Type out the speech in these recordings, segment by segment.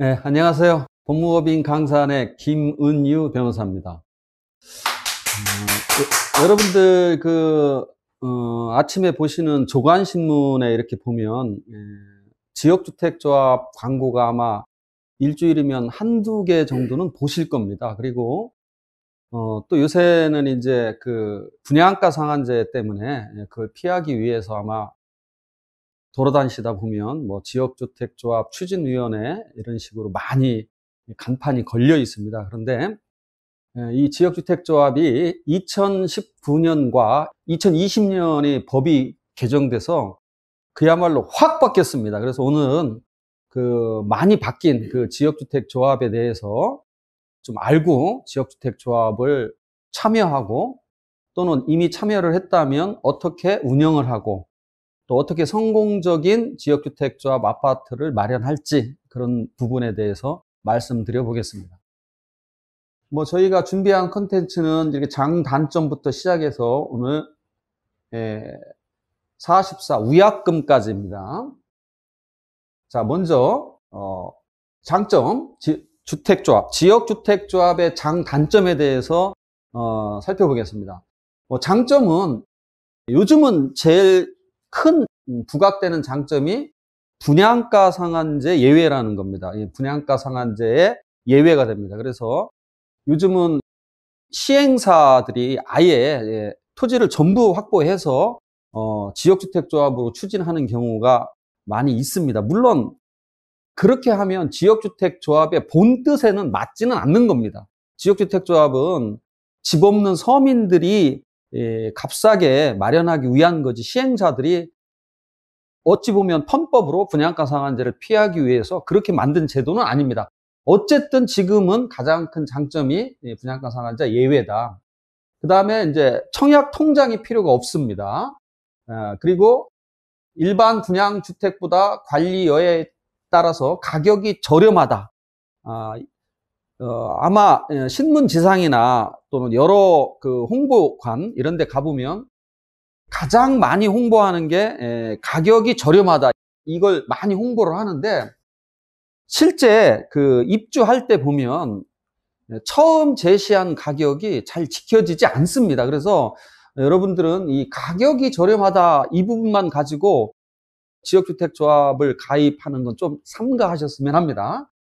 네, 안녕하세요. 법무법인 강산의 김은유 변호사입니다. 여러분들 아침에 보시는 조간신문에 이렇게 보면 지역주택조합 광고가 아마 일주일이면 한두 개 정도는 보실 겁니다. 그리고 또 요새는 이제 분양가 상한제 때문에 그걸 피하기 위해서 아마 돌아다니시다 보면 뭐 지역주택조합 추진위원회 이런 식으로 많이 간판이 걸려 있습니다. 그런데 이 지역주택조합이 2019년과 2020년이 법이 개정돼서 그야말로 확 바뀌었습니다. 그래서 오늘은 많이 바뀐 지역주택조합에 대해서 좀 알고 지역주택조합을 참여하고 또는 이미 참여를 했다면 어떻게 운영을 하고 또 어떻게 성공적인 지역주택조합 아파트를 마련할지 그런 부분에 대해서 말씀드려 보겠습니다. 뭐 저희가 준비한 컨텐츠는 이렇게 장단점부터 시작해서 오늘 44 위약금까지입니다. 자, 먼저 장점, 주택조합, 지역주택조합의 장단점에 대해서 살펴보겠습니다. 장점은 요즘은 제일 큰 부각되는 장점이 분양가 상한제 예외라는 겁니다. 분양가 상한제에 예외가 됩니다. 그래서 요즘은 시행사들이 아예 토지를 전부 확보해서 지역주택조합으로 추진하는 경우가 많이 있습니다. 물론 그렇게 하면 지역주택조합의 본 뜻에는 맞지는 않는 겁니다. 지역주택조합은 집 없는 서민들이 값싸게 마련하기 위한 거지, 시행사들이 어찌 보면 편법으로 분양가 상한제를 피하기 위해서 그렇게 만든 제도는 아닙니다. 어쨌든 지금은 가장 큰 장점이 분양가 상한제 예외다. 그 다음에 이제 청약 통장이 필요가 없습니다. 그리고 일반 분양주택보다 관리여에 따라서 가격이 저렴하다. 아마 신문지상이나 또는 여러 홍보관 이런 데 가보면 가장 많이 홍보하는 게 가격이 저렴하다. 이걸 많이 홍보를 하는데 실제 입주할 때 보면 처음 제시한 가격이 잘 지켜지지 않습니다. 그래서 여러분들은 이 가격이 저렴하다 이 부분만 가지고 지역주택조합을 가입하는 건 좀 삼가하셨으면 합니다.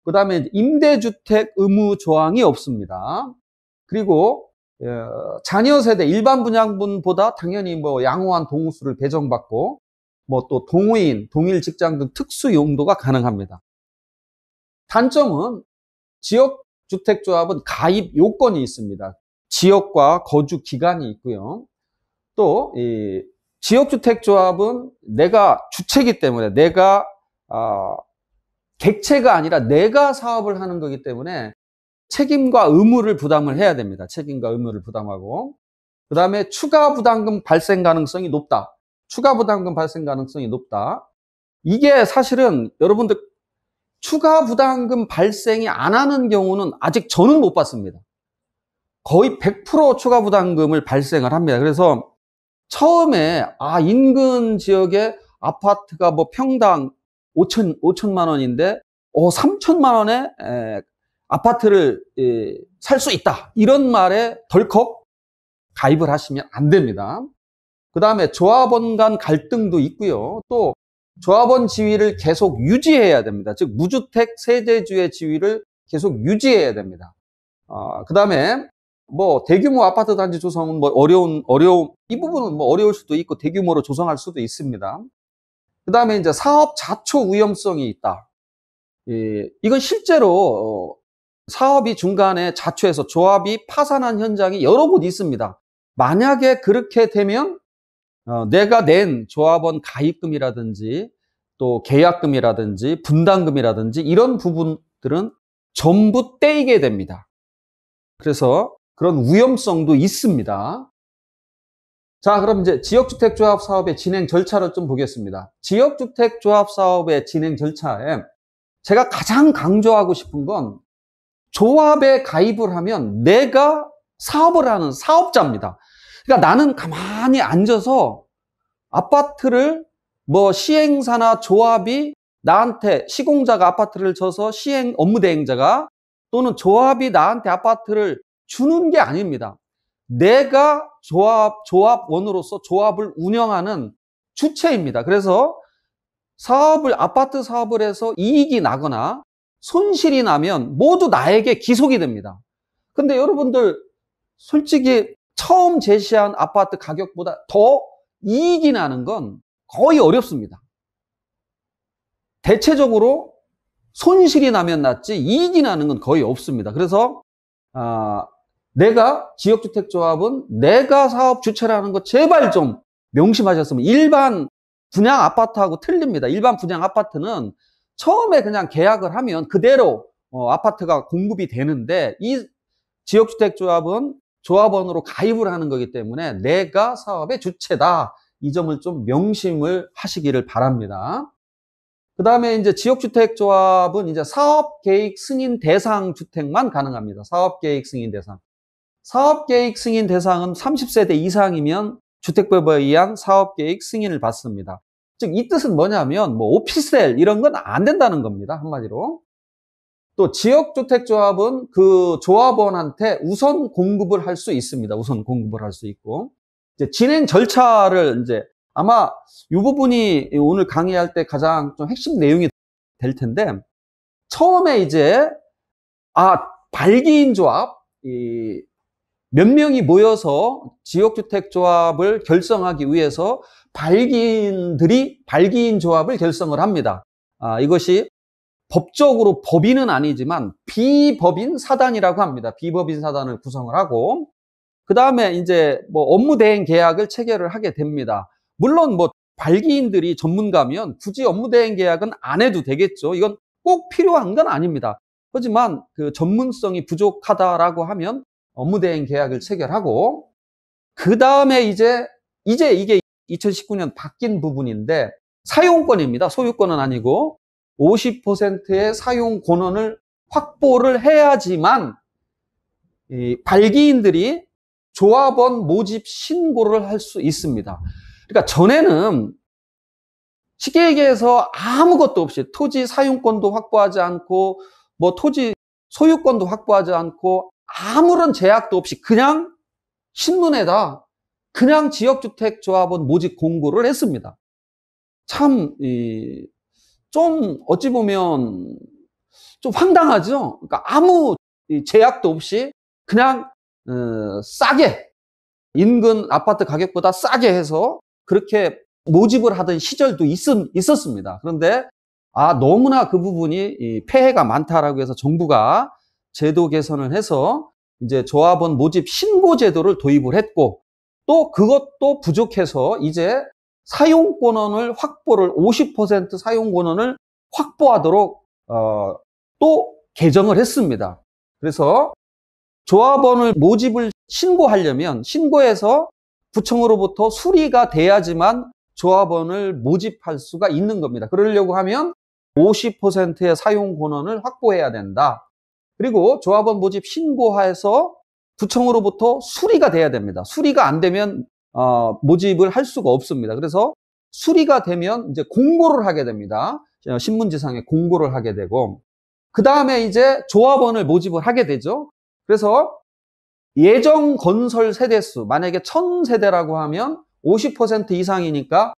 그 다음에 임대주택 의무 조항이 없습니다. 그리고 자녀 세대 일반 분양분보다 당연히 뭐 양호한 동수를 배정받고 뭐 또 동호인, 동일 직장 등 특수 용도가 가능합니다. 단점은 지역주택조합은 가입 요건이 있습니다. 지역과 거주 기간이 있고요. 또 이 지역주택조합은 내가 주체이기 때문에 내가 객체가 아니라 내가 사업을 하는 거기 때문에 책임과 의무를 부담을 해야 됩니다. 책임과 의무를 부담하고. 그 다음에 추가 부담금 발생 가능성이 높다. 추가 부담금 발생 가능성이 높다. 이게 사실은 여러분들 추가 부담금 발생이 안 하는 경우는 아직 저는 못 봤습니다. 거의 100% 추가 부담금을 발생을 합니다. 그래서 처음에 인근 지역에 아파트가 뭐 평당 5천만 원인데 3천만 원에 아파트를 살 수 있다. 이런 말에 덜컥 가입을 하시면 안 됩니다. 그 다음에 조합원 간 갈등도 있고요. 또 조합원 지위를 계속 유지해야 됩니다. 즉 무주택 세대주의 지위를 계속 유지해야 됩니다. 그 다음에 뭐 대규모 아파트 단지 조성은 뭐 어려움 이 부분은 뭐 어려울 수도 있고 대규모로 조성할 수도 있습니다. 그 다음에 이제 사업 자초 위험성이 있다. 이건 실제로 사업이 중간에 자초해서 조합이 파산한 현장이 여러 곳 있습니다. 만약에 그렇게 되면 내가 낸 조합원 가입금이라든지 또 계약금이라든지 분담금이라든지 이런 부분들은 전부 떼이게 됩니다. 그래서 그런 위험성도 있습니다. 자, 그럼 이제 지역주택조합 사업의 진행 절차를 좀 보겠습니다. 지역주택조합 사업의 진행 절차에 제가 가장 강조하고 싶은 건 조합에 가입을 하면 내가 사업을 하는 사업자입니다. 그러니까 나는 가만히 앉아서 아파트를 뭐 시행사나 조합이 나한테 시공자가 아파트를 줘서 시행 업무 대행자가 또는 조합이 나한테 아파트를 주는 게 아닙니다. 내가 조합원으로서 조합을 운영하는 주체입니다. 그래서 아파트 사업을 해서 이익이 나거나 손실이 나면 모두 나에게 기속이 됩니다. 근데 여러분들 솔직히 처음 제시한 아파트 가격보다 더 이익이 나는 건 거의 어렵습니다. 대체적으로 손실이 나면 낫지 이익이 나는 건 거의 없습니다. 그래서 내가 지역주택조합은 내가 사업 주체라는 거 제발 좀 명심하셨으면. 일반 분양 아파트하고 틀립니다. 일반 분양 아파트는 처음에 그냥 계약을 하면 그대로 아파트가 공급이 되는데, 이 지역주택조합은 조합원으로 가입을 하는 거기 때문에 내가 사업의 주체다. 이 점을 좀 명심을 하시기를 바랍니다. 그 다음에 이제 지역주택조합은 이제 사업계획 승인 대상 주택만 가능합니다. 사업계획 승인 대상. 사업계획 승인 대상은 30세대 이상이면 주택법에 의한 사업계획 승인을 받습니다. 즉, 이 뜻은 뭐냐면, 뭐, 오피스텔 이런 건 안 된다는 겁니다. 한마디로. 또, 지역주택조합은 그 조합원한테 우선 공급을 할 수 있습니다. 우선 공급을 할 수 있고. 이제 진행 절차를 이제 아마 이 부분이 오늘 강의할 때 가장 좀 핵심 내용이 될 텐데, 처음에 이제, 발기인 조합, 몇 명이 모여서 지역주택조합을 결성하기 위해서 발기인들이 발기인 조합을 결성을 합니다. 이것이 법적으로 법인은 아니지만 비법인 사단이라고 합니다. 비법인 사단을 구성을 하고, 그 다음에 이제 뭐 업무 대행 계약을 체결을 하게 됩니다. 물론 뭐 발기인들이 전문가면 굳이 업무 대행 계약은 안 해도 되겠죠. 이건 꼭 필요한 건 아닙니다. 하지만 그 전문성이 부족하다라고 하면 업무 대행 계약을 체결하고, 그 다음에 이제 이게 2019년 바뀐 부분인데, 사용권입니다. 소유권은 아니고 50%의 사용 권한을 확보를 해야지만 이 발기인들이 조합원 모집 신고를 할 수 있습니다. 그러니까 전에는 쉽게 얘기해서 아무것도 없이 토지 사용권도 확보하지 않고 뭐 토지 소유권도 확보하지 않고 아무런 제약도 없이 그냥 신문에다 그냥 지역주택조합원 모집 공고를 했습니다. 참, 좀 어찌 보면 좀 황당하죠? 그러니까 아무 제약도 없이 그냥 싸게, 인근 아파트 가격보다 싸게 해서 그렇게 모집을 하던 시절도 있었습니다. 그런데 너무나 그 부분이 폐해가 많다라고 해서 정부가 제도 개선을 해서 이제 조합원 모집 신고 제도를 도입을 했고, 또 그것도 부족해서 이제 사용권을 확보를 50% 사용권을 확보하도록 또 개정을 했습니다. 그래서 조합원을 모집을 신고하려면 신고해서 구청으로부터 수리가 돼야지만 조합원을 모집할 수가 있는 겁니다. 그러려고 하면 50%의 사용 권한을 확보해야 된다. 그리고 조합원 모집 신고해서 구청으로부터 수리가 돼야 됩니다. 수리가 안 되면 모집을 할 수가 없습니다. 그래서 수리가 되면 이제 공고를 하게 됩니다. 신문지상에 공고를 하게 되고, 그 다음에 이제 조합원을 모집을 하게 되죠. 그래서 예정 건설 세대수, 만약에 1000세대라고 하면 50% 이상이니까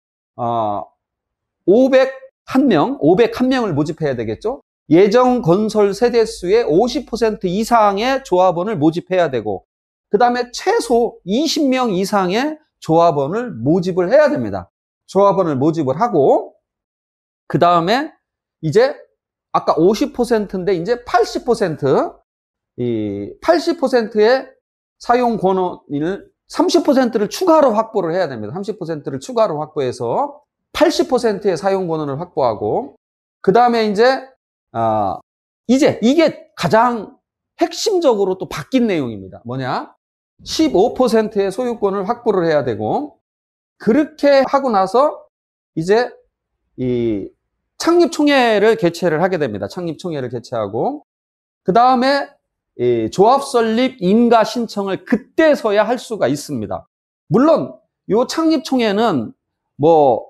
501명을 모집해야 되겠죠. 예정 건설 세대수의 50% 이상의 조합원을 모집해야 되고, 그 다음에 최소 20명 이상의 조합원을 모집을 해야 됩니다. 조합원을 모집을 하고, 그 다음에 이제 아까 50%인데 이제 80%, 이 80%의 사용 권한을 30%를 추가로 확보를 해야 됩니다. 30%를 추가로 확보해서 80%의 사용 권한을 확보하고, 그 다음에 이제 이게 가장 핵심적으로 또 바뀐 내용입니다. 뭐냐? 15%의 소유권을 확보를 해야 되고, 그렇게 하고 나서 이제 이 창립총회를 개최를 하게 됩니다. 창립총회를 개최하고, 그 다음에 조합 설립 인가 신청을 그때서야 할 수가 있습니다. 물론 이 창립총회는 뭐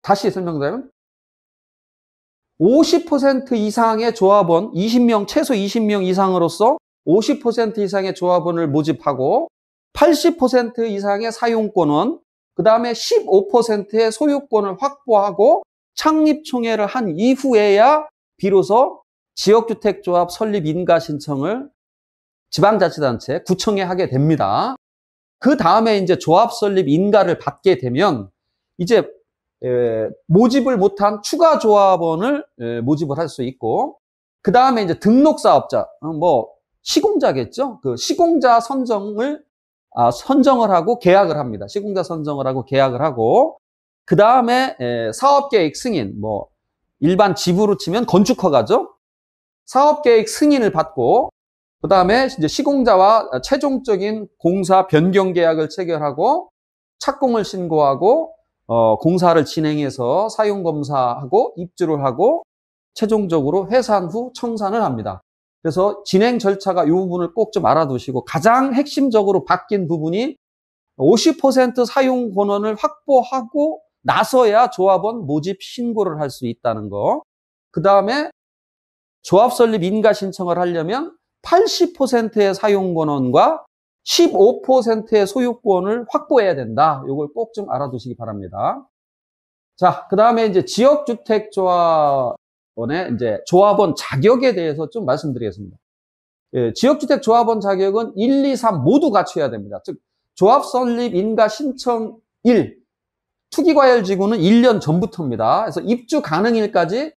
다시 설명드리면 50% 이상의 조합원, 20명, 최소 20명 이상으로서 50% 이상의 조합원을 모집하고 80% 이상의 사용권은 그 다음에 15%의 소유권을 확보하고 창립총회를 한 이후에야 비로소 지역주택조합 설립 인가 신청을 지방자치단체, 구청에 하게 됩니다. 그 다음에 이제 조합 설립 인가를 받게 되면 이제 모집을 못한 추가 조합원을 모집을 할 수 있고, 그 다음에 이제 등록 사업자, 뭐 시공자겠죠. 그 시공자 선정을 하고 계약을 합니다. 시공자 선정을 하고 계약을 하고, 그 다음에 사업계획 승인, 뭐 일반 집으로 치면 건축허가죠. 사업계획 승인을 받고, 그 다음에 이제 시공자와 최종적인 공사 변경 계약을 체결하고 착공을 신고하고 공사를 진행해서 사용 검사하고 입주를 하고 최종적으로 해산 후 청산을 합니다. 그래서 진행 절차가 이 부분을 꼭 좀 알아두시고, 가장 핵심적으로 바뀐 부분이 50% 사용 권한을 확보하고 나서야 조합원 모집 신고를 할 수 있다는 거. 그 다음에 조합 설립 인가 신청을 하려면 80%의 사용 권한과 15%의 소유권을 확보해야 된다. 이걸 꼭 좀 알아두시기 바랍니다. 자, 그 다음에 이제 지역주택조합원의 이제 조합원 자격에 대해서 좀 말씀드리겠습니다. 지역주택조합원 자격은 1, 2, 3 모두 갖춰야 됩니다. 즉, 조합 설립 인가 신청 1, 투기과열지구는 1년 전부터입니다. 그래서 입주 가능일까지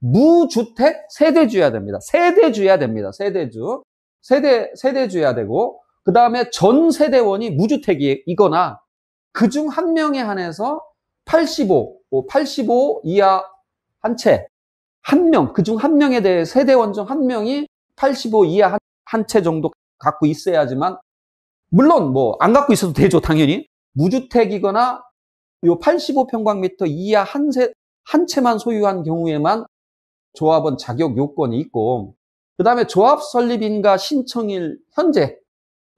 무주택 세대주여야 됩니다. 세대주여야 됩니다. 세대주. 세대주여야 되고, 그 다음에 전 세대원이 무주택이거나 그중 한 명에 한해서 85 이하 한 채, 한 명, 그중 한 명에 대해 세대원 중 한 명이 85 이하 한 채 정도 갖고 있어야지만, 물론 뭐 안 갖고 있어도 되죠, 당연히. 무주택이거나 요 85평방미터 이하 한 채만 소유한 경우에만 조합원 자격 요건이 있고, 그 다음에 조합 설립인가 신청일 현재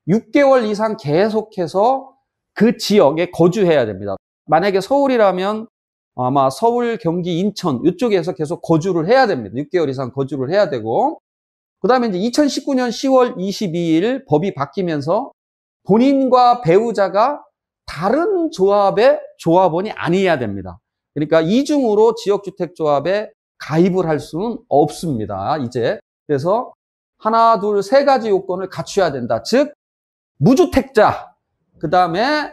6개월 이상 계속해서 그 지역에 거주해야 됩니다. 만약에 서울이라면 아마 서울, 경기, 인천 이쪽에서 계속 거주를 해야 됩니다. 6개월 이상 거주를 해야 되고, 그 다음에 이제 2019년 10월 22일 법이 바뀌면서 본인과 배우자가 다른 조합의 조합원이 아니어야 됩니다. 그러니까 이중으로 지역주택조합에 가입을 할 수는 없습니다, 이제. 그래서 하나, 둘, 세 가지 요건을 갖춰야 된다. 즉, 무주택자, 그 다음에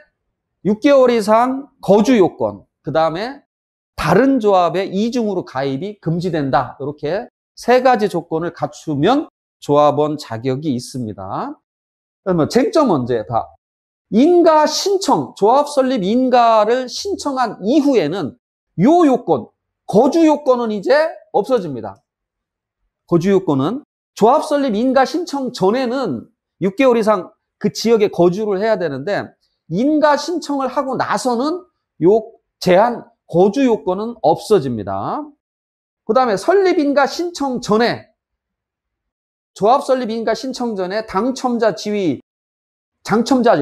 6개월 이상 거주 요건, 그 다음에 다른 조합에 이중으로 가입이 금지된다. 이렇게 세 가지 조건을 갖추면 조합원 자격이 있습니다. 그러면 쟁점은 이제 인가 신청, 조합 설립 인가를 신청한 이후에는 요 요건, 거주 요건은 이제 없어집니다. 거주 요건은 조합 설립 인가 신청 전에는 6개월 이상 그 지역에 거주를 해야 되는데, 인가 신청을 하고 나서는 요 제한 거주 요건은 없어집니다. 그 다음에 설립 인가 신청 전에, 조합 설립 인가 신청 전에 당첨자 지위,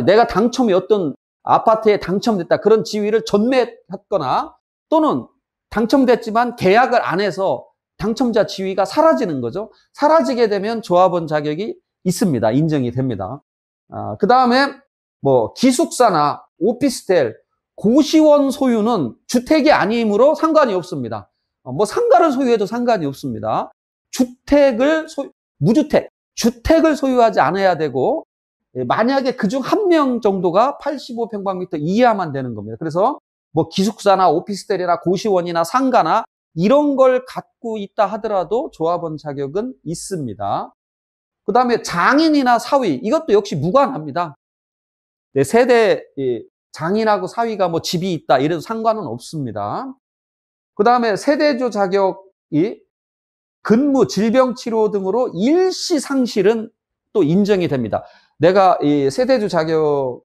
내가 당첨이 어떤 아파트에 당첨됐다, 그런 지위를 전매했거나 또는 당첨됐지만 계약을 안 해서 당첨자 지위가 사라지는 거죠. 사라지게 되면 조합원 자격이 있습니다. 인정이 됩니다. 그 다음에 뭐 기숙사나 오피스텔, 고시원 소유는 주택이 아니므로 상관이 없습니다. 뭐 상가를 소유해도 상관이 없습니다. 무주택, 주택을 소유하지 않아야 되고, 만약에 그중 한 명 정도가 85평방미터 이하만 되는 겁니다. 그래서 뭐 기숙사나 오피스텔이나 고시원이나 상가나 이런 걸 갖고 있다 하더라도 조합원 자격은 있습니다. 그 다음에 장인이나 사위, 이것도 역시 무관합니다. 세대 장인하고 사위가 뭐 집이 있다 이래도 상관은 없습니다. 그 다음에 세대주 자격이 근무, 질병치료 등으로 일시 상실은 또 인정이 됩니다. 내가 이 세대주 자격,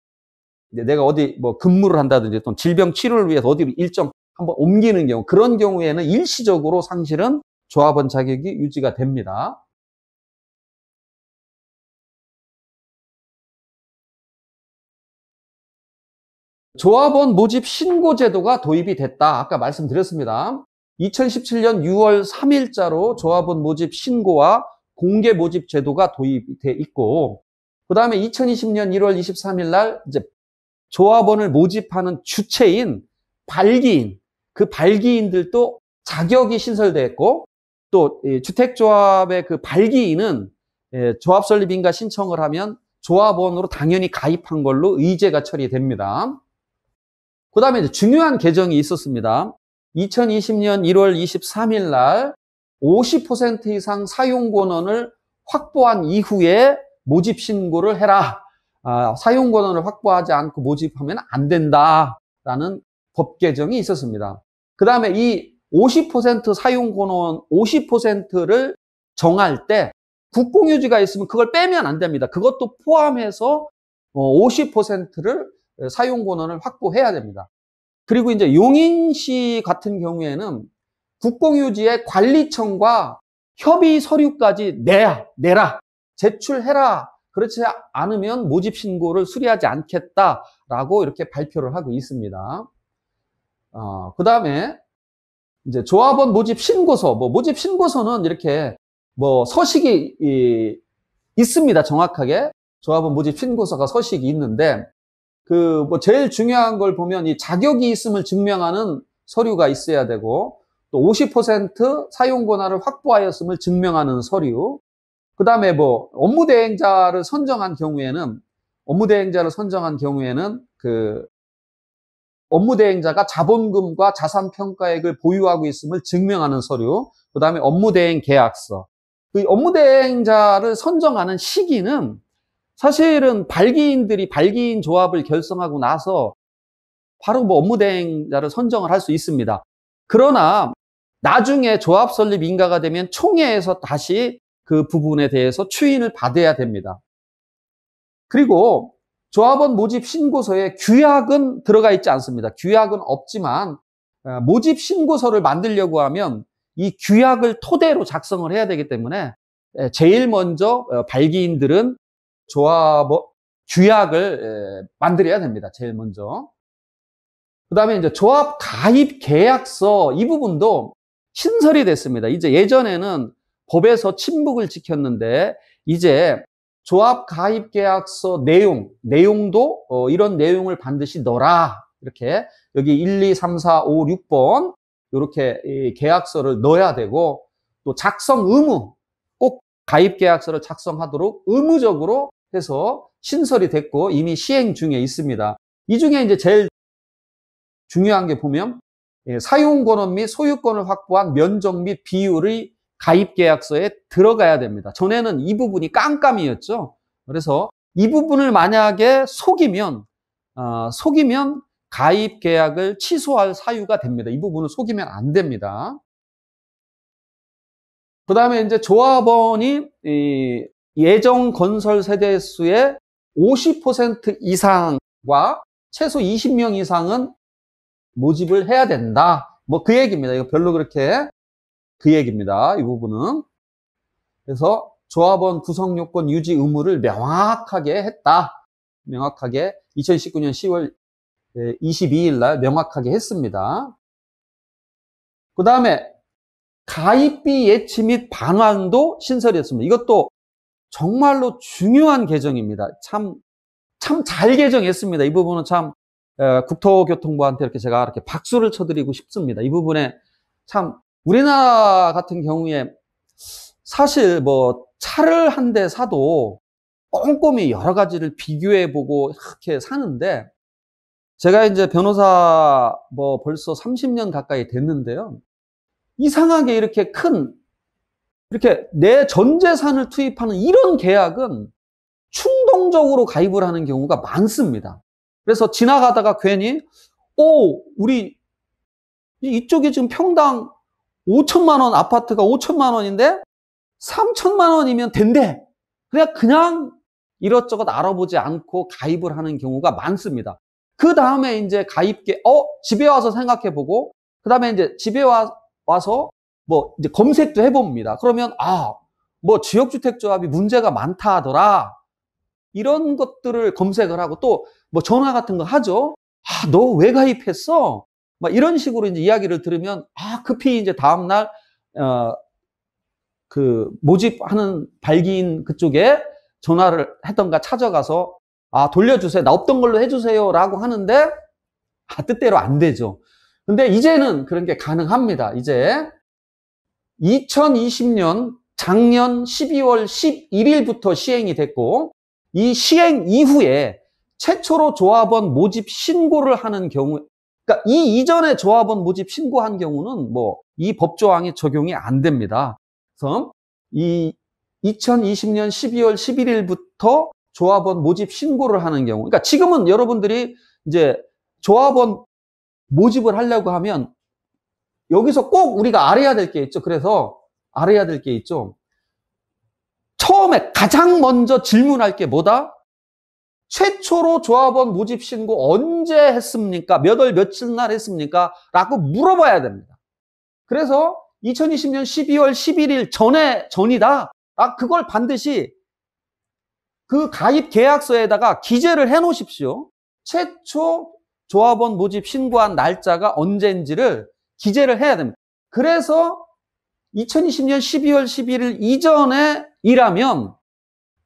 내가 어디 뭐 근무를 한다든지 또 질병치료를 위해서 어디로 일정 한번 옮기는 경우, 그런 경우에는 일시적으로 상실은 조합원 자격이 유지가 됩니다. 조합원 모집 신고 제도가 도입이 됐다. 아까 말씀드렸습니다. 2017년 6월 3일자로 조합원 모집 신고와 공개 모집 제도가 도입이 돼 있고, 그 다음에 2020년 1월 23일 날 이제 조합원을 모집하는 주체인 발기인, 그 발기인들도 자격이 신설됐고, 또 주택조합의 그 발기인은 조합 설립 인가 신청을 하면 조합원으로 당연히 가입한 걸로 의제가 처리됩니다. 그 다음에 이제 중요한 개정이 있었습니다. 2020년 1월 23일 날 50% 이상 사용 권한을 확보한 이후에 모집 신고를 해라. 사용 권한을 확보하지 않고 모집하면 안 된다라는 법 개정이 있었습니다. 그 다음에 이 50% 사용 권한 50%를 정할 때 국공유지가 있으면 그걸 빼면 안 됩니다. 그것도 포함해서 50%를 사용 권한을 확보해야 됩니다. 그리고 이제 용인시 같은 경우에는 국공유지의 관리청과 협의 서류까지 내라, 제출해라. 그렇지 않으면 모집 신고를 수리하지 않겠다라고 이렇게 발표를 하고 있습니다. 그 다음에 이제 조합원 모집 신고서, 모집 신고서는 이렇게 서식이 있습니다. 정확하게 조합원 모집 신고서가 서식이 있는데, 제일 중요한 걸 보면 이 자격이 있음을 증명하는 서류가 있어야 되고, 또 50% 사용 권한을 확보하였음을 증명하는 서류, 그 다음에 업무대행자를 선정한 경우에는 업무대행자가 자본금과 자산평가액을 보유하고 있음을 증명하는 서류, 그 다음에 업무대행 계약서. 그 업무대행자를 선정하는 시기는 사실은 발기인들이 발기인 조합을 결성하고 나서 바로 업무대행자를 선정을 할 수 있습니다. 그러나 나중에 조합 설립 인가가 되면 총회에서 다시 그 부분에 대해서 추인을 받아야 됩니다. 그리고 조합원 모집 신고서에 규약은 들어가 있지 않습니다. 규약은 없지만 모집 신고서를 만들려고 하면 이 규약을 토대로 작성을 해야 되기 때문에 제일 먼저 발기인들은 규약을 만들어야 됩니다. 제일 먼저. 그 다음에 이제 조합 가입 계약서, 이 부분도 신설이 됐습니다. 이제 예전에는 법에서 침묵을 지켰는데, 이제 조합 가입 계약서 내용도 이런 내용을 반드시 넣어라. 이렇게 여기 1, 2, 3, 4, 5, 6번 이렇게 계약서를 넣어야 되고, 또 작성 의무, 꼭 가입 계약서를 작성하도록 의무적으로 해서 신설이 됐고 이미 시행 중에 있습니다. 이 중에 이제 제일 중요한 게 보면 사용 권한 및 소유권을 확보한 면적 및 비율의 가입 계약서에 들어가야 됩니다. 전에는 이 부분이 깜깜이었죠. 그래서 이 부분을 만약에 속이면 가입 계약을 취소할 사유가 됩니다. 이 부분을 속이면 안 됩니다. 그 다음에 이제 조합원이 예정 건설 세대수의 50% 이상과 최소 20명 이상은 모집을 해야 된다. 그 얘기입니다. 이거 별로 그렇게 그 얘기입니다. 이 부분은. 그래서 조합원 구성 요건 유지 의무를 명확하게 했다. 명확하게 2019년 10월 22일 날 명확하게 했습니다. 그 다음에 가입비 예치 및 반환도 신설했습니다. 이것도 정말로 중요한 개정입니다. 참 잘 개정했습니다. 이 부분은 참 국토교통부한테 제가 이렇게 박수를 쳐드리고 싶습니다. 이 부분에 참 우리나라 같은 경우에 사실 차를 한 대 사도 꼼꼼히 여러 가지를 비교해보고 이렇게 사는데, 제가 이제 변호사 벌써 30년 가까이 됐는데요. 이상하게 이렇게 내 전 재산을 투입하는 이런 계약은 충동적으로 가입을 하는 경우가 많습니다. 그래서 지나가다가 괜히 우리 이쪽에 지금 평당 5천만 원 아파트가 5천만 원인데 3천만 원이면 된대. 그냥 이것저것 알아보지 않고 가입을 하는 경우가 많습니다. 그 다음에 이제 집에 와서 생각해보고, 그 다음에 이제 집에 와서 이제 검색도 해봅니다. 그러면 지역주택조합이 문제가 많다 하더라. 이런 것들을 검색을 하고 또 전화 같은 거 하죠. 너 왜 가입했어? 막 이런 식으로 이제 이야기를 들으면, 급히 이제 다음날, 그 모집하는 발기인 그쪽에 전화를 했던가 찾아가서, 돌려주세요. 나 없던 걸로 해주세요. 라고 하는데, 뜻대로 안 되죠. 근데 이제는 그런 게 가능합니다. 이제 2020년 작년 12월 11일부터 시행이 됐고, 이 시행 이후에 최초로 조합원 모집 신고를 하는 경우, 그러니까 이 이전에 조합원 모집 신고한 경우는 뭐 이 법조항이 적용이 안 됩니다. 그래서 이 2020년 12월 11일부터 조합원 모집 신고를 하는 경우, 그러니까 지금은 여러분들이 이제 조합원 모집을 하려고 하면 여기서 꼭 우리가 알아야 될 게 있죠. 그래서 알아야 될 게 있죠. 처음에 가장 먼저 질문할 게 뭐다? 최초로 조합원 모집 신고 언제 했습니까? 몇 월 며칠 날 했습니까? 라고 물어봐야 됩니다. 그래서 2020년 12월 11일 전이다. 그걸 반드시 그 가입 계약서에다가 기재를 해 놓으십시오. 최초 조합원 모집 신고한 날짜가 언제인지를 기재를 해야 됩니다. 그래서 2020년 12월 11일 이전에 일하면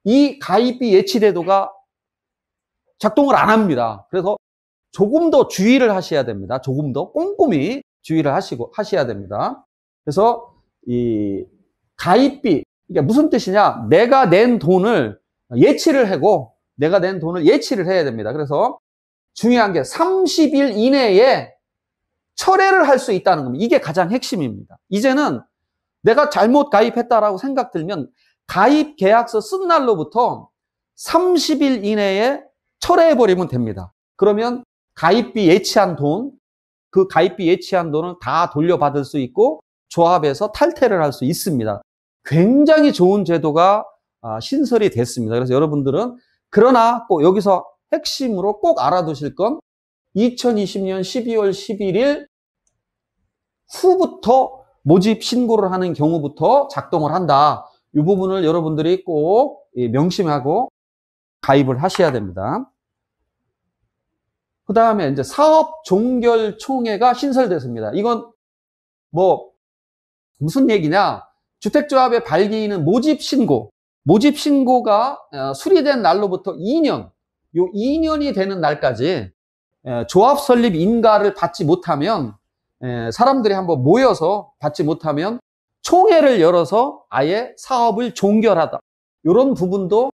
이 가입비 예치제도가 작동을 안 합니다. 그래서 조금 더 주의를 하셔야 됩니다. 조금 더 꼼꼼히 주의를 하셔야 됩니다. 그래서 이 가입비, 이게 무슨 뜻이냐? 내가 낸 돈을 예치를 하고, 내가 낸 돈을 예치를 해야 됩니다. 그래서 중요한 게 30일 이내에 철회를 할 수 있다는 겁니다. 이게 가장 핵심입니다. 이제는 내가 잘못 가입했다라고 생각 들면 가입 계약서 쓴 날로부터 30일 이내에 철회해버리면 됩니다. 그러면 가입비 예치한 돈, 그 가입비 예치한 돈을 다 돌려받을 수 있고 조합에서 탈퇴를 할 수 있습니다. 굉장히 좋은 제도가 신설이 됐습니다. 그래서 여러분들은, 그러나 꼭 여기서 핵심으로 꼭 알아두실 건 2020년 12월 11일 후부터 모집 신고를 하는 경우부터 작동을 한다. 이 부분을 여러분들이 꼭 명심하고 가입을 하셔야 됩니다. 그 다음에 이제 사업종결총회가 신설됐습니다. 이건 뭐 무슨 얘기냐? 주택조합의 발기인은 모집 신고가 수리된 날로부터 2년, 요 2년이 되는 날까지 조합 설립 인가를 받지 못하면, 사람들이 한번 모여서 받지 못하면 총회를 열어서 아예 사업을 종결하다. 이런 부분도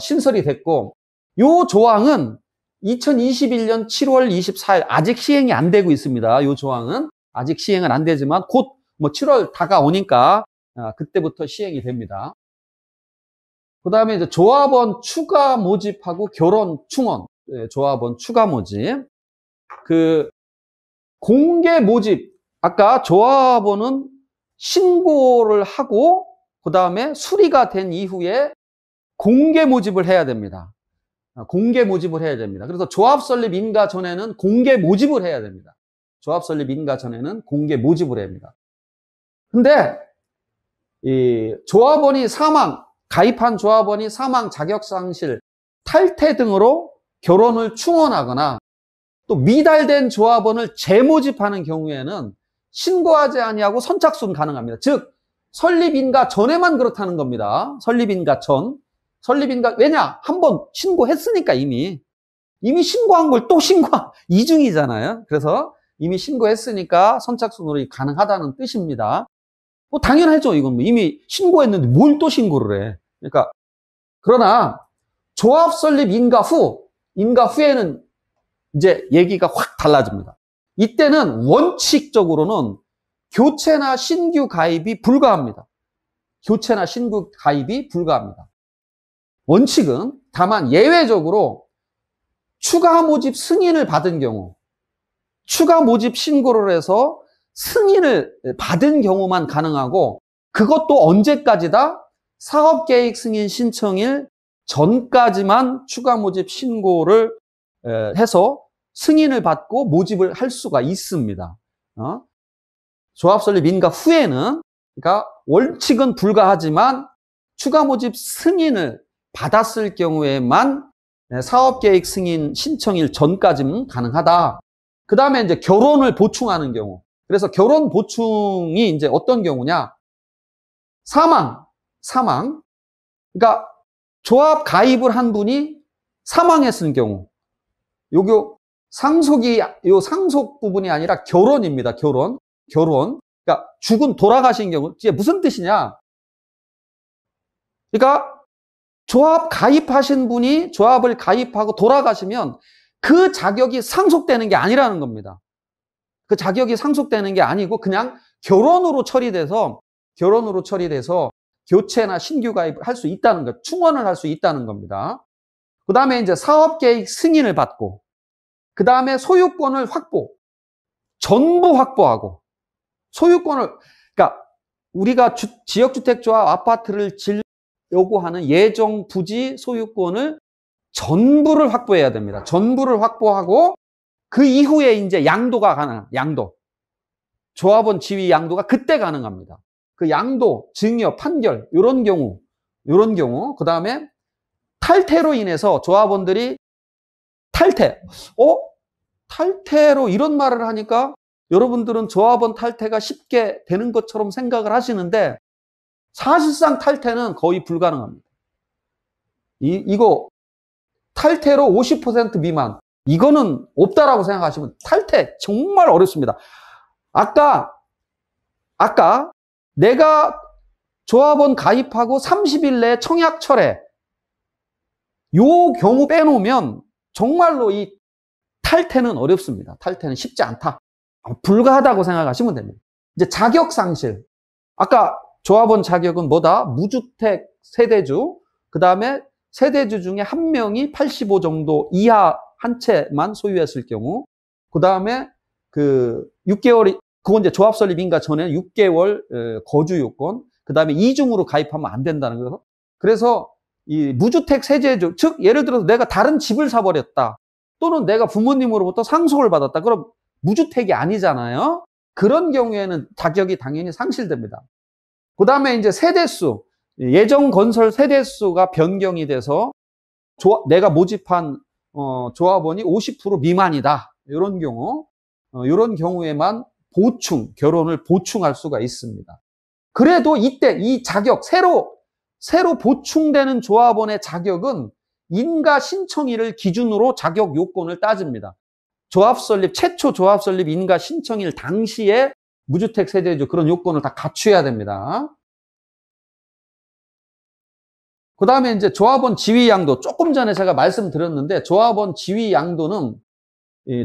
신설이 됐고, 요 조항은 2021년 7월 24일 아직 시행이 안 되고 있습니다. 이 조항은 아직 시행은 안 되지만 곧 뭐 7월 다가오니까 그때부터 시행이 됩니다. 그 다음에 이제 조합원 추가 모집하고 결혼 충원, 조합원 추가 모집. 그 공개 모집, 아까 조합원은 신고를 하고 그 다음에 수리가 된 이후에 공개 모집을 해야 됩니다. 공개 모집을 해야 됩니다. 그래서 조합 설립 인가 전에는 공개 모집을 해야 됩니다. 조합 설립 인가 전에는 공개 모집을 해야 합니다. 근데 이 조합원이 사망, 가입한 조합원이 사망, 자격상실, 탈퇴 등으로 결혼을 충원하거나 또 미달된 조합원을 재모집하는 경우에는 신고하지 아니하고 선착순 가능합니다. 즉 설립인가 전에만 그렇다는 겁니다. 설립인가 전. 설립인가, 왜냐? 한번 신고했으니까 이미 신고한 걸 또 이중이잖아요. 그래서 이미 신고했으니까 선착순으로 가능하다는 뜻입니다. 뭐 당연하죠. 이건 이미 신고했는데 뭘 또 신고를 해. 그러니까 그러나 조합 설립 인가 후에는 이제 얘기가 확 달라집니다. 이때는 원칙적으로는 교체나 신규 가입이 불가합니다. 교체나 신규 가입이 불가합니다. 원칙은, 다만 예외적으로 추가 모집 승인을 받은 경우, 추가 모집 신고를 해서 승인을 받은 경우만 가능하고, 그것도 언제까지다? 사업계획 승인 신청일 전까지만 추가 모집 신고를 해서 승인을 받고 모집을 할 수가 있습니다. 조합 설립 인가 후에는, 그러니까 원칙은 불가하지만 추가 모집 승인을 받았을 경우에만 사업계획 승인 신청일 전까지는 가능하다. 그 다음에 이제 결혼을 보충하는 경우. 그래서 결혼 보충이 이제 어떤 경우냐? 사망. 그러니까 조합 가입을 한 분이 사망했을 경우. 요 상속 부분이 아니라 결혼입니다. 결혼. 그러니까 돌아가신 경우. 이게 무슨 뜻이냐? 그러니까 조합 가입하신 분이 조합을 가입하고 돌아가시면 그 자격이 상속되는 게 아니라는 겁니다. 그 자격이 상속되는 게 아니고 그냥 결혼으로 처리돼서 교체나 신규 가입을 할 수 있다는 것, 충원을 할 수 있다는 겁니다. 그 다음에 이제 사업계획 승인을 받고, 그 다음에 소유권을 전부 확보하고, 그러니까 우리가 지역주택조합 아파트를 요구하는 예정 부지 소유권을 전부를 확보해야 됩니다. 전부를 확보하고 그 이후에 이제 양도가 가능한 조합원 지위 양도가 그때 가능합니다. 그 양도, 증여, 판결 이런 경우 그 다음에 탈퇴로 인해서 조합원들이 탈퇴로 이런 말을 하니까 여러분들은 조합원 탈퇴가 쉽게 되는 것처럼 생각을 하시는데 사실상 탈퇴는 거의 불가능합니다. 이거 탈퇴로 50% 미만 이거는 없다라고 생각하시면 탈퇴 정말 어렵습니다. 아까 내가 조합원 가입하고 30일 내에 청약 철회 요 경우 빼놓으면 정말로 이 탈퇴는 어렵습니다. 탈퇴는 쉽지 않다. 불가하다고 생각하시면 됩니다. 이제 자격 상실. 아까 조합원 자격은 뭐다? 무주택 세대주, 그 다음에 세대주 중에 한 명이 85 정도 이하 한 채만 소유했을 경우, 그 다음에 6개월이, 그건 이제 조합 설립 인가 전에 6개월 거주 요건, 그 다음에 이중으로 가입하면 안 된다는 거예요. 그래서 이 무주택 세대주, 즉 예를 들어서 내가 다른 집을 사버렸다, 또는 내가 부모님으로부터 상속을 받았다. 그럼 무주택이 아니잖아요. 그런 경우에는 자격이 당연히 상실됩니다. 그 다음에 이제 세대수, 예정 건설 세대수가 변경이 돼서 내가 모집한 조합원이 50% 미만이다. 이런 경우에만 결혼을 보충할 수가 있습니다. 그래도 이때 이 자격, 새로 보충되는 조합원의 자격은 인가 신청일을 기준으로 자격 요건을 따집니다. 최초 조합 설립 인가 신청일 당시에 무주택 세대주 그런 요건을 다 갖춰야 됩니다. 그 다음에 이제 조합원 지위 양도, 조금 전에 제가 말씀드렸는데 조합원 지위 양도는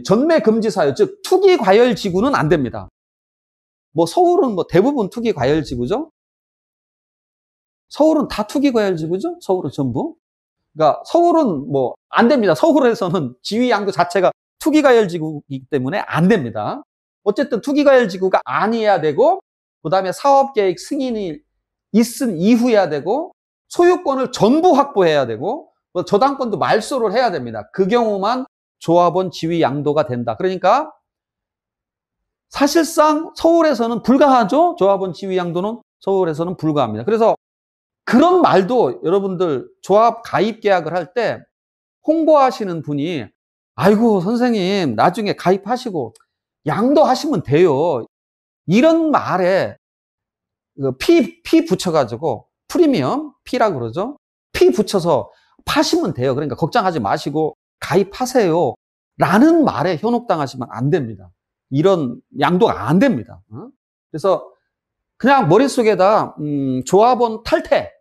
전매 금지 사유, 즉 투기 과열 지구는 안 됩니다. 서울은 대부분 투기 과열 지구죠. 서울은 다 투기 과열 지구죠. 서울은 전부. 그러니까 서울은 안 됩니다. 서울에서는 지위 양도 자체가 투기 과열 지구이기 때문에 안 됩니다. 어쨌든 투기 과열 지구가 아니어야 되고, 그 다음에 사업 계획 승인이 있은 이후여야 되고, 소유권을 전부 확보해야 되고, 저당권도 말소를 해야 됩니다. 그 경우만 조합원 지위 양도가 된다. 그러니까 사실상 서울에서는 불가하죠. 조합원 지위 양도는 서울에서는 불가합니다. 그래서 그런 말도 여러분들 조합 가입 계약을 할 때 홍보하시는 분이 아이고 선생님 나중에 가입하시고 양도하시면 돼요. 이런 말에 피 붙여가지고 프리미엄 피라고 그러죠. 피 붙여서 파시면 돼요. 그러니까 걱정하지 마시고 가입하세요. 라는 말에 현혹당하시면 안 됩니다. 이런 양도가 안 됩니다. 그래서 그냥 머릿속에다 조합원 탈퇴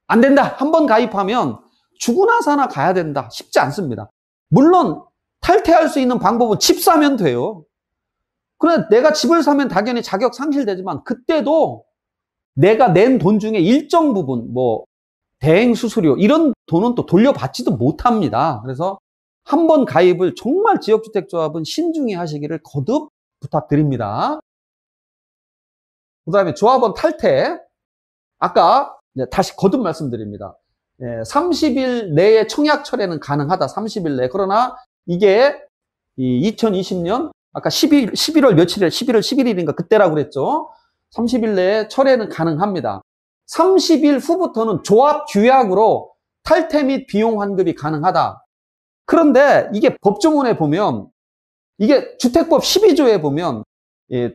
안 된다. 한번 가입하면 죽으나 사나 가야 된다. 쉽지 않습니다. 물론 탈퇴할 수 있는 방법은 집 사면 돼요. 그런데 내가 집을 사면 당연히 자격 상실되지만 그때도 내가 낸 돈 중에 일정 부분 대행 수수료 이런 돈은 또 돌려받지도 못합니다. 그래서 한번 가입을 정말 지역주택조합은 신중히 하시기를 거듭 부탁드립니다. 그 다음에 조합원 탈퇴. 아까 다시 거듭 말씀드립니다. 30일 내에 청약 철회는 가능하다. 30일 내. 그러나 이게 2020년 아까 11월 며칠에 11월 11일인가 그때라고 그랬죠. 30일 내에 철회는 가능합니다. 30일 후부터는 조합 규약으로 탈퇴 및 비용 환급이 가능하다. 그런데 이게 법조문에 보면 이게 주택법 12조에 보면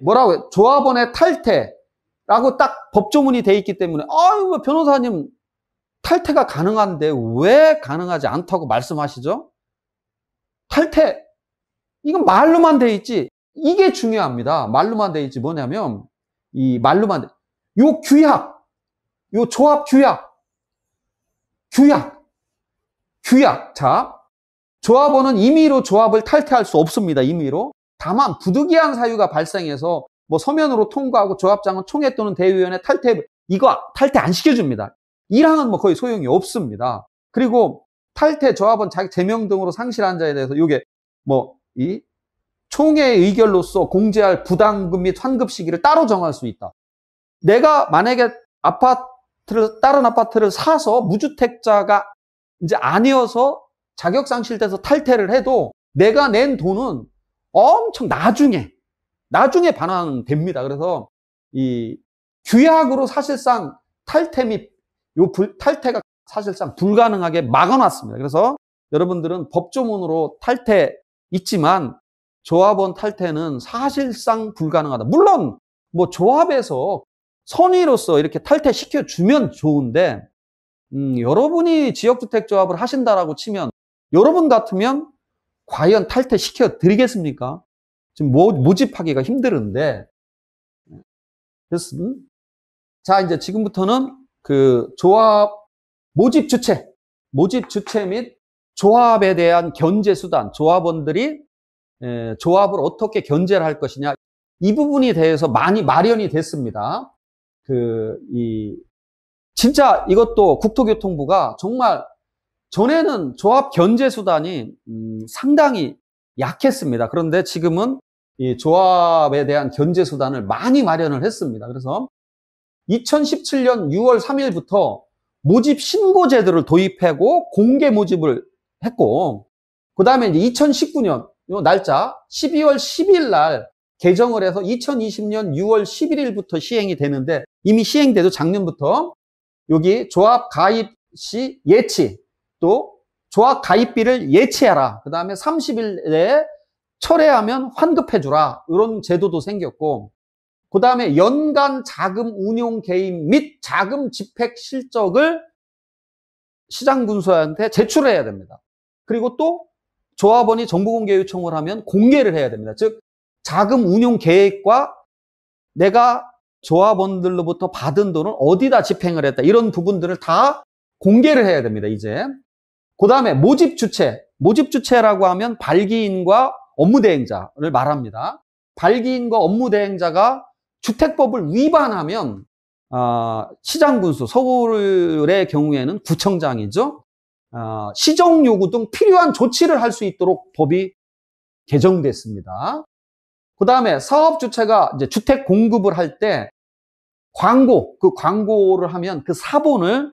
뭐라고 해요? 조합원의 탈퇴라고 딱 법조문이 돼 있기 때문에 아유 변호사님 탈퇴가 가능한데 왜 가능하지 않다고 말씀하시죠? 탈퇴 이건 말로만 돼 있지 이게 중요합니다. 말로만 돼 있지 뭐냐면 이 말로만 요 규약 요 조합 규약 자 조합원은 임의로 조합을 탈퇴할 수 없습니다. 임의로. 다만 부득이한 사유가 발생해서 뭐 서면으로 통과하고 조합장은 총회 또는 대의위원회 탈퇴 이거 탈퇴 안 시켜줍니다. 이랑은 뭐 거의 소용이 없습니다. 그리고 탈퇴 조합원 자기 제명 등으로 상실한 자에 대해서 이게 뭐 이 총회의 의결로서 공제할 부담금 및 환급 시기를 따로 정할 수 있다. 내가 만약에 다른 아파트를 사서 무주택자가 이제 아니어서 자격상실돼서 탈퇴를 해도 내가 낸 돈은 엄청 나중에 반환됩니다. 그래서 이 규약으로 사실상 탈퇴 및 탈퇴가 사실상 불가능하게 막아놨습니다. 그래서 여러분들은 법조문으로 탈퇴 있지만 조합원 탈퇴는 사실상 불가능하다. 물론 뭐 조합에서 선의로서 이렇게 탈퇴시켜주면 좋은데 여러분이 지역주택조합을 하신다라고 치면 여러분 같으면 과연 탈퇴시켜 드리겠습니까? 지금 모집하기가 힘드는데 그래서 자 이제 지금부터는 그 조합 모집 주체 및 조합에 대한 견제 수단 조합원들이 조합을 어떻게 견제를 할 것이냐 이 부분에 대해서 많이 마련이 됐습니다. 진짜 이것도 국토교통부가 정말 전에는 조합 견제 수단이 상당히 약했습니다. 그런데 지금은 이 조합에 대한 견제 수단을 많이 마련을 했습니다. 그래서 2017년 6월 3일부터 모집 신고 제도를 도입하고 공개 모집을 했고 그 다음에 이제 2019년 요 날짜 12월 10일 날 개정을 해서 2020년 6월 11일부터 시행이 되는데 이미 시행돼도 작년부터 여기 조합 가입 시 예치 또 조합 가입비를 예치해라. 그 다음에 30일 내에 철회하면 환급해주라. 이런 제도도 생겼고 그 다음에 연간 자금 운용 개입 및 자금 집행 실적을 시장군수한테 제출해야 됩니다. 그리고 또 조합원이 정보공개 요청을 하면 공개를 해야 됩니다. 즉 자금 운용 계획과 내가 조합원들로부터 받은 돈을 어디다 집행을 했다. 이런 부분들을 다 공개를 해야 됩니다. 이제 그 다음에 모집 주체라고 하면 발기인과 업무대행자를 말합니다. 발기인과 업무대행자가 주택법을 위반하면 시장군수, 서울의 경우에는 구청장이죠. 시정요구 등 필요한 조치를 할 수 있도록 법이 개정됐습니다. 그 다음에 사업주체가 이제 주택 공급을 할 때 그 광고를 하면 그 사본을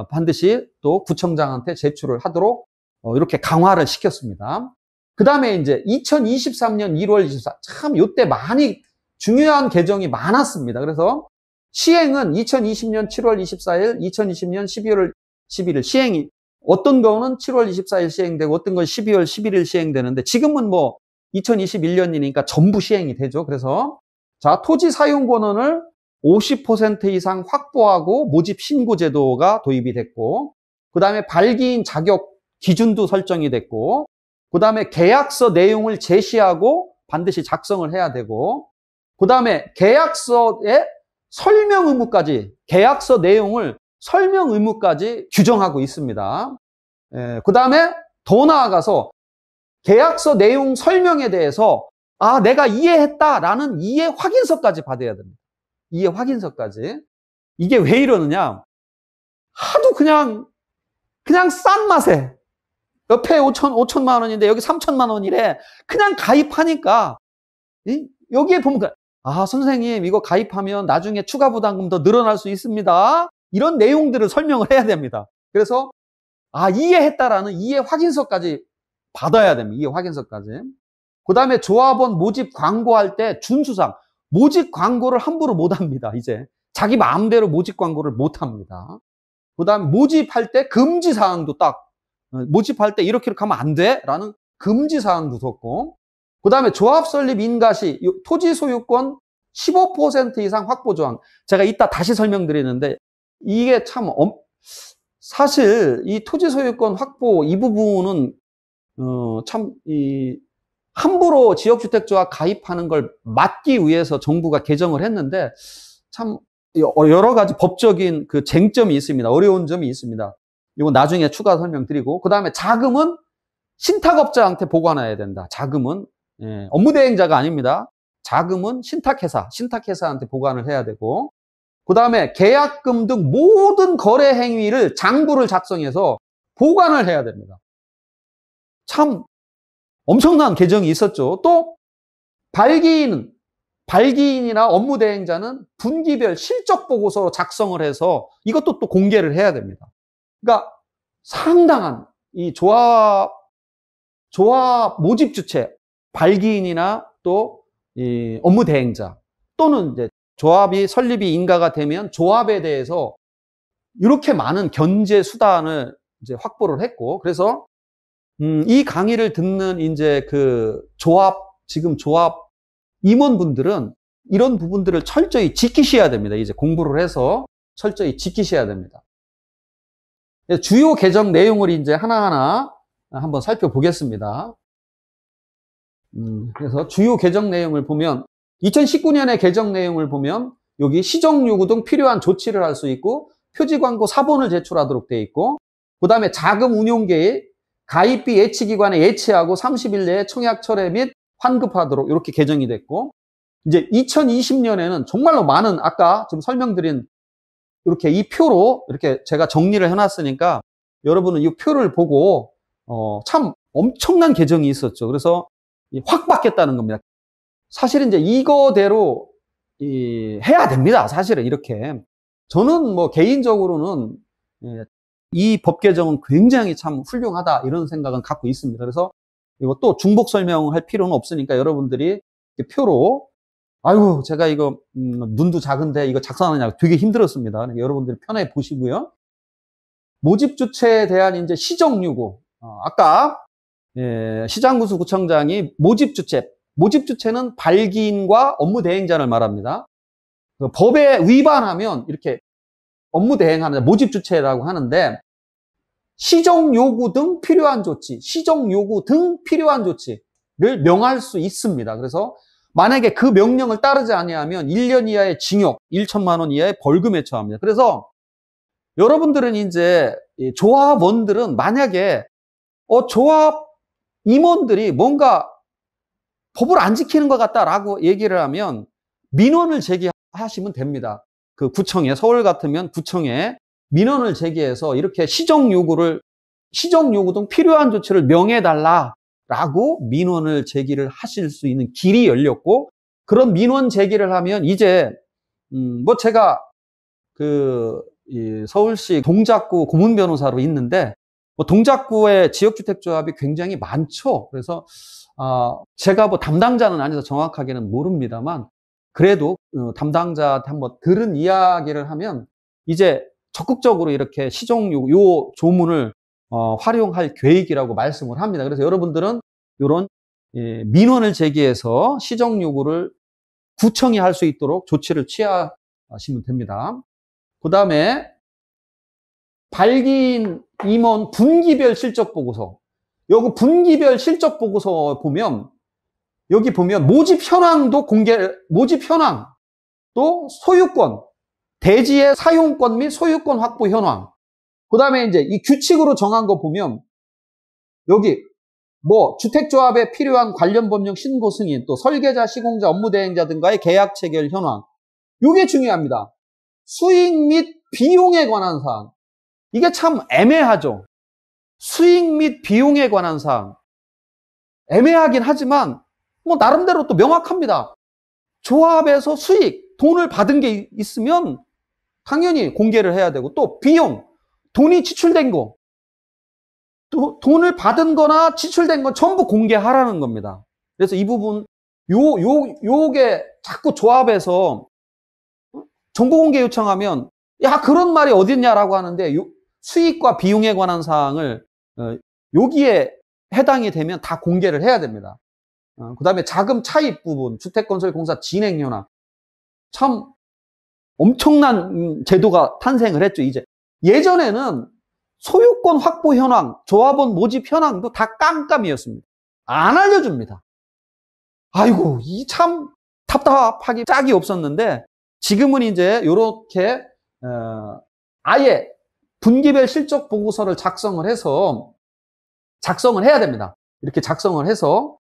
반드시 또 구청장한테 제출을 하도록 이렇게 강화를 시켰습니다. 그 다음에 이제 2023년 1월 24일 참 이때 많이 중요한 개정이 많았습니다. 그래서 시행은 2020년 7월 24일, 2020년 12월 11일 시행이 어떤 거는 7월 24일 시행되고 어떤 건 12월 11일 시행되는데 지금은 뭐 2021년이니까 전부 시행이 되죠. 그래서 자 토지 사용 권한을 50% 이상 확보하고 모집 신고 제도가 도입이 됐고 그 다음에 발기인 자격 기준도 설정이 됐고 그 다음에 계약서 내용을 제시하고 반드시 작성을 해야 되고 그 다음에 계약서의 설명 의무까지 계약서 내용을 설명 의무까지 규정하고 있습니다. 그 다음에 더 나아가서 계약서 내용 설명에 대해서 내가 이해했다라는 이해 확인서까지 받아야 됩니다. 이해 확인서까지. 이게 왜 이러느냐? 하도 그냥 싼 맛에 옆에 5천만 원인데 여기 3천만 원이래. 그냥 가입하니까 여기에 보면 선생님 이거 가입하면 나중에 추가 부담금 더 늘어날 수 있습니다. 이런 내용들을 설명을 해야 됩니다. 그래서 이해했다라는 이해 확인서까지 받아야 됩니다. 이해 확인서까지. 그 다음에 조합원 모집 광고할 때 준수상 모집 광고를 함부로 못 합니다. 이제 자기 마음대로 모집 광고를 못 합니다. 그다음에 모집할 때 금지 사항도 딱 모집할 때 이렇게 하면 안 돼라는 금지 사항도 뒀고, 그다음에 조합 설립 인가 시 토지 소유권 15% 이상 확보 조항. 제가 이따 다시 설명드리는데 이게 참 사실 이 토지 소유권 확보 이 부분은 참 함부로 지역주택조합 가입하는 걸 막기 위해서 정부가 개정을 했는데 참 여러 가지 법적인 그 쟁점이 있습니다. 어려운 점이 있습니다. 이건 나중에 추가 설명드리고, 그 다음에 자금은 신탁업자한테 보관해야 된다. 자금은 업무대행자가 아닙니다. 자금은 신탁회사한테 보관을 해야 되고, 그 다음에 계약금 등 모든 거래 행위를 장부를 작성해서 보관을 해야 됩니다. 참 엄청난 개정이 있었죠. 또 발기인이나 업무대행자는 분기별 실적 보고서 작성을 해서 이것도 또 공개를 해야 됩니다. 그러니까 상당한 이 조합 모집 주체, 발기인이나 또 이 업무대행자 또는 이제 조합이 설립이 인가가 되면 조합에 대해서 이렇게 많은 견제 수단을 이제 확보를 했고, 그래서 이 강의를 듣는 이제 지금 조합 임원분들은 이런 부분들을 철저히 지키셔야 됩니다. 이제 공부를 해서 철저히 지키셔야 됩니다. 주요 개정 내용을 이제 하나하나 한번 살펴보겠습니다. 그래서 주요 개정 내용을 보면 2019년의 개정 내용을 보면 여기 시정 요구 등 필요한 조치를 할 수 있고 표지 광고 사본을 제출하도록 되어 있고, 그 다음에 자금 운용 계획, 가입비 예치기관에 예치하고 30일 내에 청약 철회 및 환급하도록 이렇게 개정이 됐고, 이제 2020년에는 정말로 많은 아까 지금 설명드린 이렇게 이 표로 이렇게 제가 정리를 해놨으니까 여러분은 이 표를 보고 참 엄청난 개정이 있었죠. 그래서 확 바뀌었다는 겁니다. 사실은 이제 이거대로 해야 됩니다. 사실은 이렇게. 저는 뭐 개인적으로는 이 법 개정은 굉장히 참 훌륭하다 이런 생각은 갖고 있습니다. 그래서 이거 또 중복 설명할 필요는 없으니까 여러분들이 표로, 아이고 제가 이거 눈도 작은데 이거 작성하느냐 되게 힘들었습니다. 그러니까 여러분들이 편하게 보시고요. 모집 주체에 대한 이제 시정 요구. 아까 시장군수 구청장이 모집 주체는 발기인과 업무 대행자를 말합니다. 법에 위반하면 이렇게 업무 대행하는 모집 주체라고 하는데, 시정 요구 등 필요한 조치를 명할 수 있습니다. 그래서 만약에 그 명령을 따르지 아니하면 1년 이하의 징역, 1천만 원 이하의 벌금에 처합니다. 그래서 여러분들은 이제 조합원들은 만약에 조합 임원들이 뭔가 법을 안 지키는 것 같다라고 얘기를 하면 민원을 제기하시면 됩니다. 그 구청에, 서울 같으면 구청에 민원을 제기해서 이렇게 시정 요구 등 필요한 조치를 명해달라라고 민원을 제기를 하실 수 있는 길이 열렸고, 그런 민원 제기를 하면 이제 뭐 제가 서울시 동작구 고문 변호사로 있는데 동작구의 지역주택조합이 굉장히 많죠. 그래서 제가 뭐 담당자는 아니어서 정확하게는 모릅니다만, 그래도 담당자한테 한번 들은 이야기를 하면 이제 적극적으로 이렇게 요 조문을 활용할 계획이라고 말씀을 합니다. 그래서 여러분들은 이런 민원을 제기해서 시정 요구를 구청이 할 수 있도록 조치를 취하시면 됩니다. 그 다음에 발기인 임원 분기별 실적 보고서. 여기 분기별 실적 보고서 보면 여기 보면 모집 현황 또 소유권, 대지의 사용권 및 소유권 확보 현황. 그 다음에 이제 이 규칙으로 정한 거 보면 여기 뭐 주택조합에 필요한 관련 법령 신고 승인, 또 설계자, 시공자, 업무대행자 등과의 계약 체결 현황. 이게 중요합니다. 수익 및 비용에 관한 사항. 이게 참 애매하죠. 수익 및 비용에 관한 사항. 애매하긴 하지만 뭐 나름대로 또 명확합니다. 조합에서 수익, 돈을 받은 게 있으면 당연히 공개를 해야 되고, 또 비용, 돈이 지출된 거, 또 돈을 받은 거나 지출된 건 전부 공개하라는 겁니다. 그래서 이 부분 요게 자꾸 조합에서 정보 공개 요청하면 야, 그런 말이 어딨냐라고 하는데, 수익과 비용에 관한 사항을 여기에 해당이 되면 다 공개를 해야 됩니다. 그 다음에 자금 차입 부분, 주택건설공사 진행현황. 참 엄청난 제도가 탄생을 했죠, 이제. 예전에는 소유권 확보 현황, 조합원 모집 현황도 다 깜깜이었습니다. 안 알려줍니다. 아이고, 이 참 답답하기 짝이 없었는데, 지금은 이제 이렇게 아예 분기별 실적 보고서를 작성을 해야 됩니다. 이렇게 작성을 해서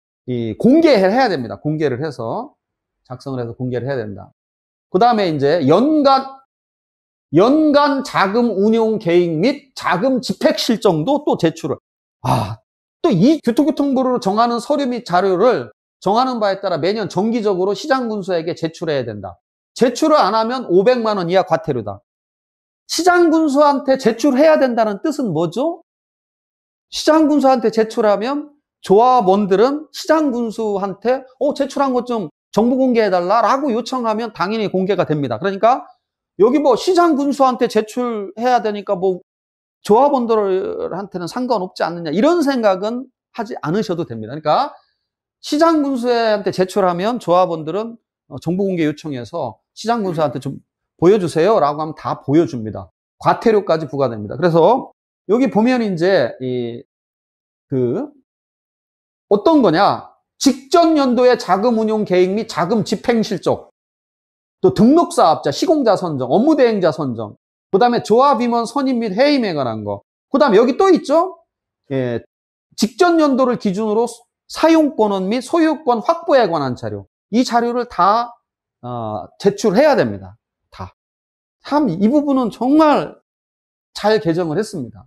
공개를 해야 됩니다. 공개를 해서 작성을 해서 공개를 해야 됩니다. 그 다음에 이제 연간 자금 운용 계획 및 자금 집행 실정도 또 제출을. 또 이 교토교통부로 정하는 서류 및 자료를 정하는 바에 따라 매년 정기적으로 시장군수에게 제출해야 된다. 제출을 안 하면 500만 원 이하 과태료다. 시장군수한테 제출해야 된다는 뜻은 뭐죠? 시장군수한테 제출하면 조합원들은 시장군수한테 제출한 것 좀 정보 공개해달라라고 요청하면 당연히 공개가 됩니다. 그러니까 여기 뭐 시장군수한테 제출해야 되니까 뭐 조합원들한테는 상관없지 않느냐 이런 생각은 하지 않으셔도 됩니다. 그러니까 시장군수한테 제출하면 조합원들은 정보공개 요청해서 시장군수한테 좀 보여주세요 라고 하면 다 보여줍니다. 과태료까지 부과됩니다. 그래서 여기 보면 이제 어떤 거냐, 직전 연도의 자금 운용 계획 및 자금 집행 실적, 또 등록사업자, 시공자 선정, 업무대행자 선정, 그 다음에 조합 임원 선임 및 해임에 관한 거, 그 다음에 여기 또 있죠. 직전 연도를 기준으로 사용권원 및 소유권 확보에 관한 자료, 이 자료를 다 제출해야 됩니다. 다. 참 이 부분은 정말 잘 개정을 했습니다.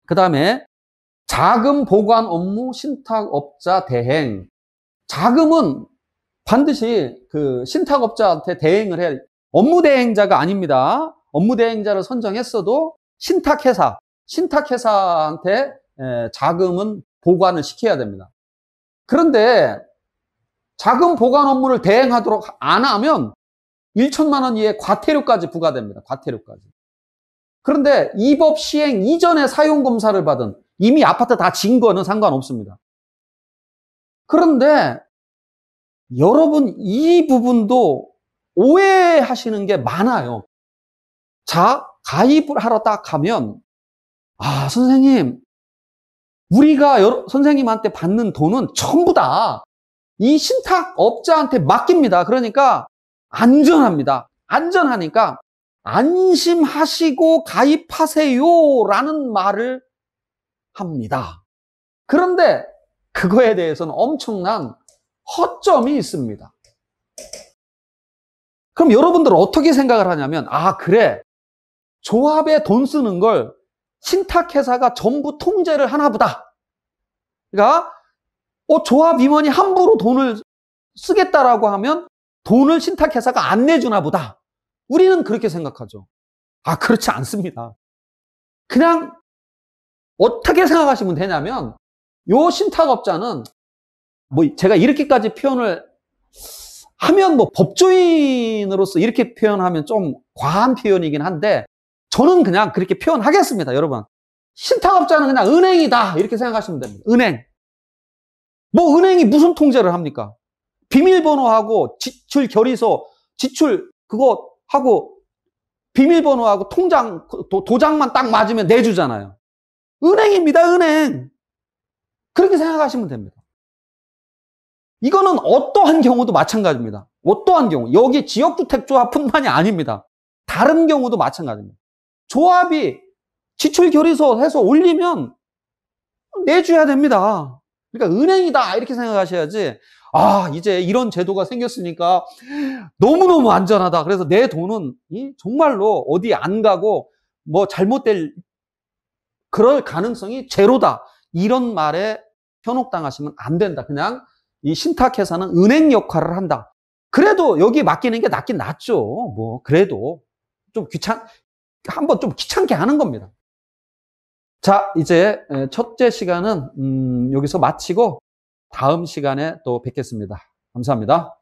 그 다음에 자금 보관 업무 신탁업자 대행. 자금은 반드시 그 신탁업자한테 대행을 해야 돼요. 업무 대행자가 아닙니다. 업무 대행자를 선정했어도 신탁회사한테 자금은 보관을 시켜야 됩니다. 그런데 자금 보관 업무를 대행하도록 안 하면 1천만 원 이하의 과태료까지 부과됩니다. 과태료까지. 그런데 이 법 시행 이전에 사용검사를 받은 이미 아파트 다 진 거는 상관없습니다. 그런데 여러분 이 부분도 오해하시는 게 많아요. 자, 가입을 하러 딱 가면 선생님 우리가 선생님한테 받는 돈은 전부 다 이 신탁업자한테 맡깁니다. 그러니까 안전합니다. 안전하니까 안심하시고 가입하세요라는 말을 합니다. 그런데 그거에 대해서는 엄청난 허점이 있습니다. 그럼 여러분들은 어떻게 생각을 하냐면 그래, 조합에 돈 쓰는 걸 신탁회사가 전부 통제를 하나 보다. 그러니까 조합 임원이 함부로 돈을 쓰겠다라고 하면 돈을 신탁회사가 안 내주나 보다. 우리는 그렇게 생각하죠. 그렇지 않습니다. 그냥 어떻게 생각하시면 되냐면 요 신탁업자는 제가 이렇게까지 표현을 하면 법조인으로서 이렇게 표현하면 좀 과한 표현이긴 한데 저는 그냥 그렇게 표현하겠습니다. 여러분, 신탁업자는 그냥 은행이다 이렇게 생각하시면 됩니다. 은행이 무슨 통제를 합니까? 비밀번호하고 지출 결의서 지출 그거 하고 비밀번호하고 통장 도장만 딱 맞으면 내주잖아요. 은행입니다. 은행. 그렇게 생각하시면 됩니다. 이거는 어떠한 경우도 마찬가지입니다. 어떠한 경우. 여기 지역주택조합뿐만이 아닙니다. 다른 경우도 마찬가지입니다. 조합이 지출 결의서 해서 올리면 내줘야 됩니다. 그러니까 은행이다 이렇게 생각하셔야지 이제 이런 제도가 생겼으니까 너무너무 안전하다. 그래서 내 돈은 정말로 어디 안 가고 잘못될 그럴 가능성이 제로다. 이런 말에 현혹당하시면 안 된다. 그냥 이 신탁회사는 은행 역할을 한다. 그래도 여기 맡기는 게 낫긴 낫죠. 그래도 좀 한번 좀 귀찮게 하는 겁니다. 자, 이제 첫째 시간은 여기서 마치고 다음 시간에 또 뵙겠습니다. 감사합니다.